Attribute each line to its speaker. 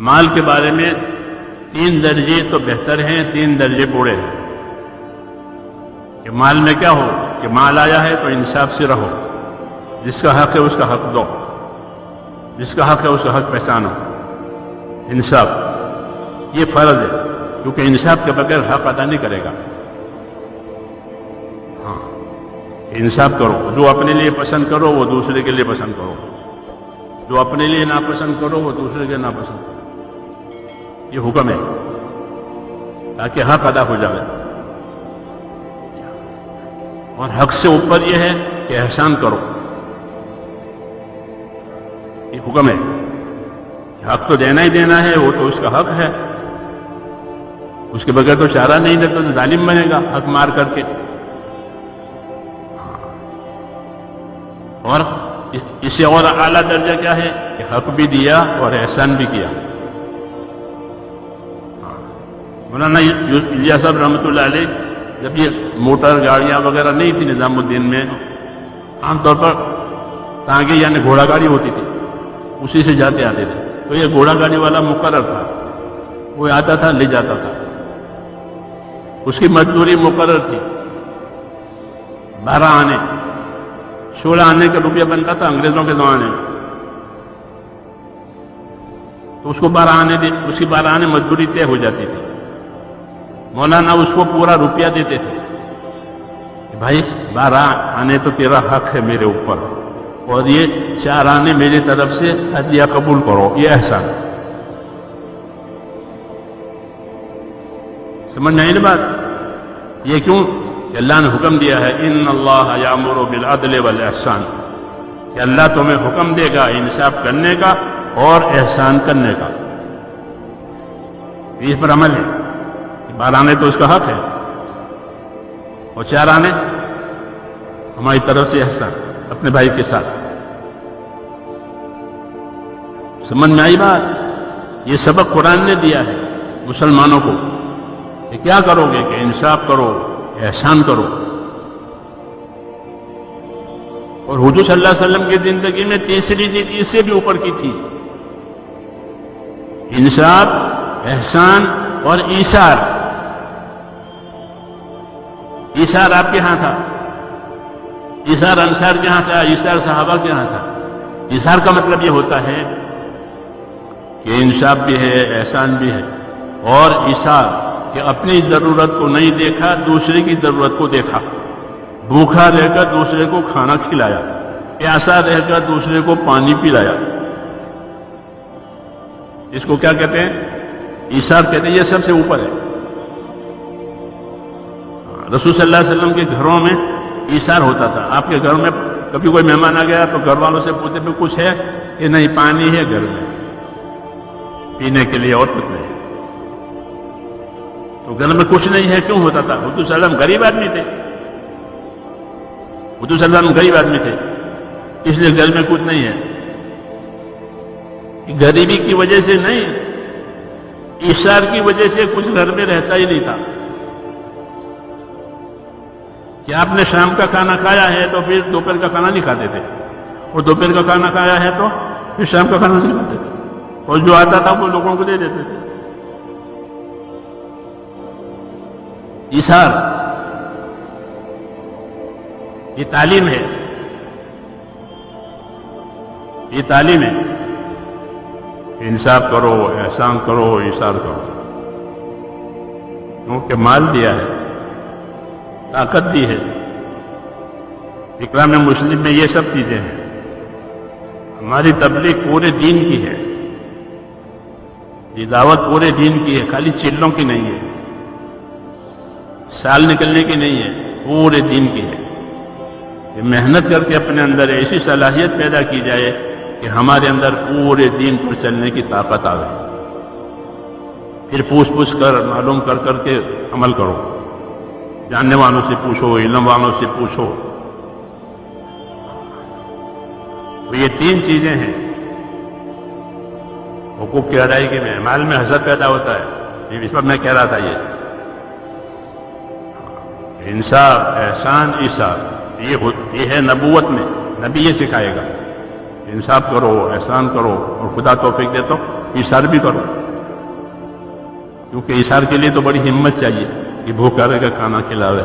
Speaker 1: مال کے بارے میں 3 درجے تو بہتر ہیں، 3 درجے بوڑے ہیں کہ مال میں کیا ہو کہ مال آیا ہے تو انصاف سے رہو، جس کا حق ہے اس کا حق دو، جس کا حق ہے اس کا حق پہچانو، انصاف یہ فرض ہے، کیونکہ انصاف کے بغیر حق ادا نہیں کرے گا۔ ہاں انصاف کرو، جو اپنے لیے پسند کرو وہ دوسرے کے لیے پسند کرو، جو اپنے لیے ناپسند کرو وہ دوسرے کے ناپسند کرو، یہ حکم ہے تاکہ حق ادا ہو جائے۔ اور حق سے اوپر یہ ہے کہ احسان کرو، یہ حکم ہے، حق تو دینا ہی دینا ہے، وہ تو اس کا حق ہے، اس کے بغیر تو چارہ نہیں دیتا تو ظالم بنے گا حق مار کر کے۔ اور اس سے اور اعلیٰ درجہ کیا ہے کہ حق بھی دیا اور احسان بھی کیا۔ مولانا الیاس صاحب رحمۃ اللہ علیہ جب یہ موٹر گاڑیاں وغیرہ نہیں تھی نظام الدین میں، عام طور پر ٹانگے یعنی گھوڑا گاڑی ہوتی تھی، اسی سے جاتے آتے تھے، تو یہ گھوڑا گاڑی والا مقرر تھا، وہ آتا تھا لے جاتا تھا، اس کی مزدوری مقرر تھی، 12 آنے 16 آنے کا روپیہ بنتا تھا انگریزوں کے زمانے میں، تو اس کو 12 آنے اس کی 12 آنے مزدوری طے ہو جاتی تھی۔ مولانا اس کو پورا روپیہ دیتے تھے کہ بھائی 12 آنے تو تیرا حق ہے میرے اوپر، اور یہ 4 آنے میری طرف سے ہدیہ قبول کرو، یہ احسان۔ سمجھ نہیں بات؟ یہ کیوں کہ اللہ نے حکم دیا ہے ان اللہ یامر بالعدل والاحسان، کہ اللہ تمہیں حکم دے گا انصاف کرنے کا اور احسان کرنے کا، اس پر عمل ہے۔ 12 آنے تو اس کا حق ہے، اور 4 آنے ہماری طرف سے احسان اپنے بھائی کے ساتھ۔ سمجھ میں آئی بات؟ یہ سبق قرآن نے دیا ہے مسلمانوں کو کہ کیا کرو گے کہ انصاف کرو، احسان کرو۔ اور حضور صلی اللہ علیہ وسلم کی زندگی میں تیسری چیز اس سے بھی اوپر کی تھی، انصاف، احسان اور ایثار۔ ایثار آپ کے ہاں تھا، ایثار انصار کے ہاں تھا، ایثار صحابہ کے ہاں تھا۔ ایثار کا مطلب یہ ہوتا ہے کہ انصاف بھی ہے، احسان بھی ہے، اور ایثار کہ اپنی ضرورت کو نہیں دیکھا، دوسرے کی ضرورت کو دیکھا، بھوکا رہ کر دوسرے کو کھانا کھلایا، پیاسا رہ کر دوسرے کو پانی پلایا، اس کو کیا کہتے ہیں؟ ایثار کہتے ہیں۔ یہ سب سے اوپر ہے۔ رسول صلی اللہ علیہ وسلم کے گھروں میں ایثار ہوتا تھا۔ آپ کے گھر میں کبھی کوئی مہمان آ گیا تو گھر والوں سے پوچھتے بھی کچھ ہے کہ نہیں، پانی ہے گھر میں پینے کے لیے اور کچھ نہیں، تو گھر میں کچھ نہیں ہے کیوں ہوتا تھا؟ حضور صلی اللہ علیہ وسلم غریب آدمی تھے، حضور صلی اللہ علیہ وسلم غریب آدمی تھے، اس لیے گھر میں کچھ نہیں ہے۔ غریبی کی وجہ سے نہیں، ایثار کی وجہ سے کچھ گھر میں رہتا ہی نہیں تھا کہ آپ نے شام کا کھانا کھایا ہے تو پھر دوپہر کا کھانا نہیں کھاتے تھے، اور دوپہر کا کھانا کھایا ہے تو پھر شام کا کھانا نہیں کھاتے تھے، اور جو آتا تھا وہ لوگوں کو دے دیتے تھے۔ ایثار یہ تعلیم ہے، یہ تعلیم ہے۔ انصاف کرو، احسان کرو، ایثار کرو، کیونکہ مال دیا ہے، طاقت دی ہے۔ اکرام مسلم میں یہ سب چیزیں ہیں۔ ہماری تبلیغ پورے دین کی ہے، یہ دعوت پورے دین کی ہے، خالی چلوں کی نہیں ہے، سال نکلنے کی نہیں ہے، پورے دین کی ہے۔ یہ محنت کر کے اپنے اندر ایسی صلاحیت پیدا کی جائے کہ ہمارے اندر پورے دین پر چلنے کی طاقت آ گئی، پھر پوچھ کر معلوم کر کے عمل کرو، جاننے والوں سے پوچھو، علم والوں سے پوچھو۔ تو یہ 3 چیزیں ہیں حقوق کی ادائیگی میں۔ مال میں حسد پیدا ہوتا ہے، اس پر میں کہہ رہا تھا، یہ انصاف، احسان، ایثار، یہ ہے نبوت میں، نبی یہ سکھائے گا، انصاف کرو، احسان کرو، اور خدا توفیق دے تو ایثار بھی کرو، کیونکہ ایثار کے لیے تو بڑی ہمت چاہیے کہ بھوکا رہے گا کھانا کھلاوے.